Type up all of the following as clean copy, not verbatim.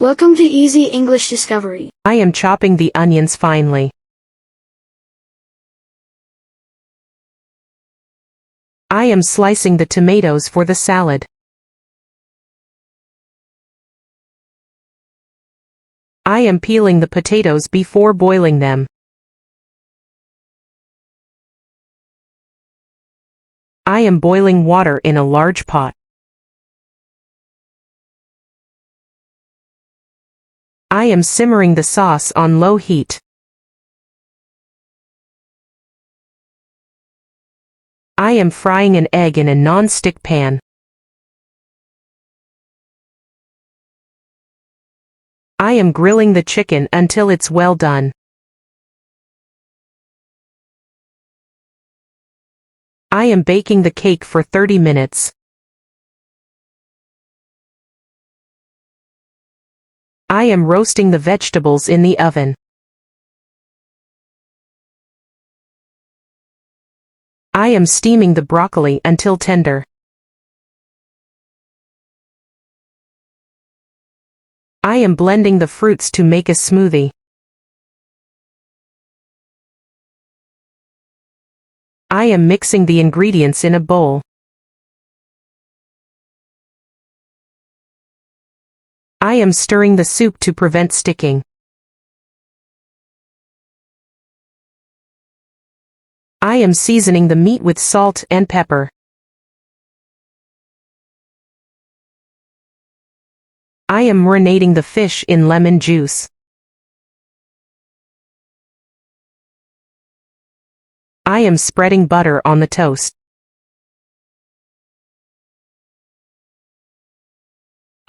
Welcome to Easy English Discovery. I am chopping the onions finely. I am slicing the tomatoes for the salad. I am peeling the potatoes before boiling them. I am boiling water in a large pot. I am simmering the sauce on low heat. I am frying an egg in a non-stick pan. I am grilling the chicken until it's well done. I am baking the cake for 30 minutes. I am roasting the vegetables in the oven. I am steaming the broccoli until tender. I am blending the fruits to make a smoothie. I am mixing the ingredients in a bowl. I am stirring the soup to prevent sticking. I am seasoning the meat with salt and pepper. I am marinating the fish in lemon juice. I am spreading butter on the toast.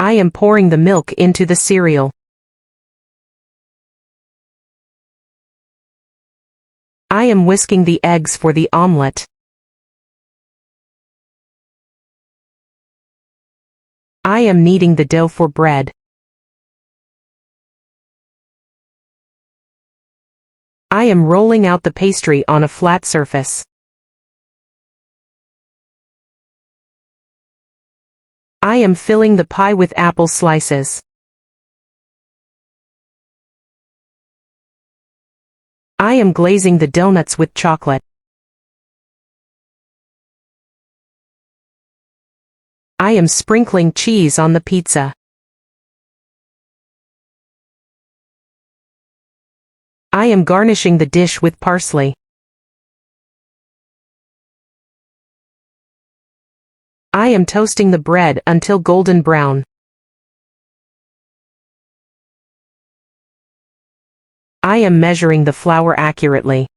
I am pouring the milk into the cereal. I am whisking the eggs for the omelette. I am kneading the dough for bread. I am rolling out the pastry on a flat surface. I am filling the pie with apple slices. I am glazing the donuts with chocolate. I am sprinkling cheese on the pizza. I am garnishing the dish with parsley. I am toasting the bread until golden brown. I am measuring the flour accurately.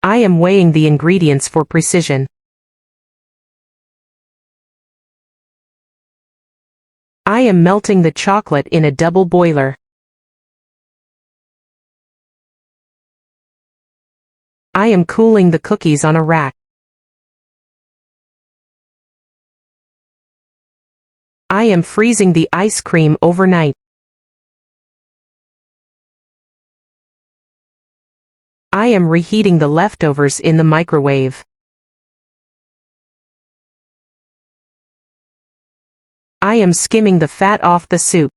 I am weighing the ingredients for precision. I am melting the chocolate in a double boiler. I am cooling the cookies on a rack. I am freezing the ice cream overnight. I am reheating the leftovers in the microwave. I am skimming the fat off the soup.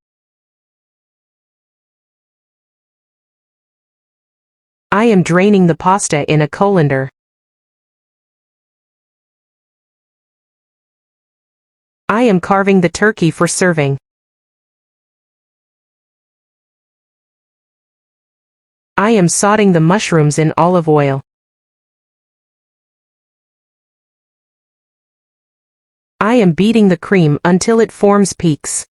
I am draining the pasta in a colander. I am carving the turkey for serving. I am sauteing the mushrooms in olive oil. I am beating the cream until it forms peaks.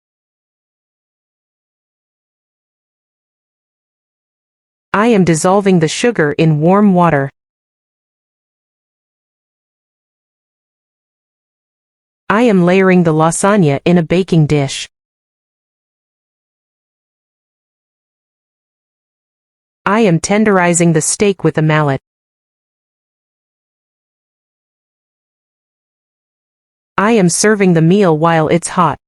I am dissolving the sugar in warm water. I am layering the lasagna in a baking dish. I am tenderizing the steak with a mallet. I am serving the meal while it's hot.